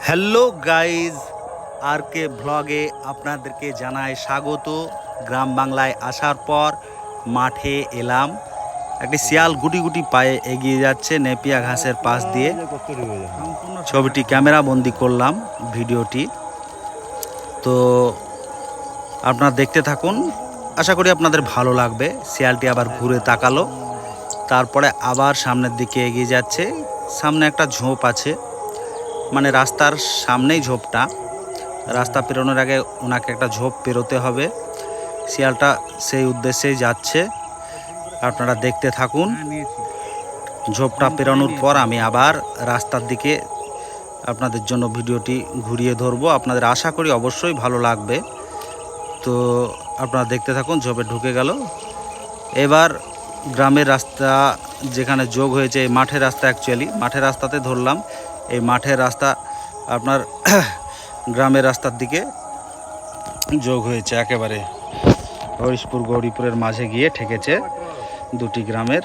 Hello guys, আর কে ব্লগে আপনাদেরকে জানাই স্বাগত। গ্রাম বাংলায় আসার পর মাঠে এলাম। একটি শিয়াল গুটি গুটি পায়ে এগিয়ে যাচ্ছে নেপিয়া ঘাসের পাশ দিয়ে। ছবিটি ক্যামেরা বন্দি করলাম, ভিডিওটি। তো আপনারা দেখতে থাকুন, আশা করি আপনাদের ভালো লাগবে। শিয়ালটি আবার ঘুরে তাকালো, তারপরে আবার সামনের দিকে এগিয়ে যাচ্ছে। সামনে একটা ঝোপ আছে, মানে রাস্তার সামনেই ঝোপটা। রাস্তা পেরোনোর আগে ওনাকে একটা ঝোপ পেরোতে হবে। শিয়ালটা সেই উদ্দেশ্যেই যাচ্ছে, আপনারা দেখতে থাকুন। ঝোপটা পেরোনোর পর আমি আবার রাস্তার দিকে আপনাদের জন্য ভিডিওটি ঘুরিয়ে ধরবো। আপনাদের আশা করি অবশ্যই ভালো লাগবে। তো আপনারা দেখতে থাকুন। ঝোপে ঢুকে গেল। এবার গ্রামের রাস্তা যেখানে যোগ হয়েছে, এই মাঠের রাস্তা, অ্যাকচুয়ালি মাঠের রাস্তাতে ধরলাম। এই মাঠের রাস্তা আপনার গ্রামের রাস্তার দিকে যোগ হয়েছে, একেবারে হরিশপুর গৌরীপুরের মাঝে গিয়ে ঠেকেছে দুটি গ্রামের।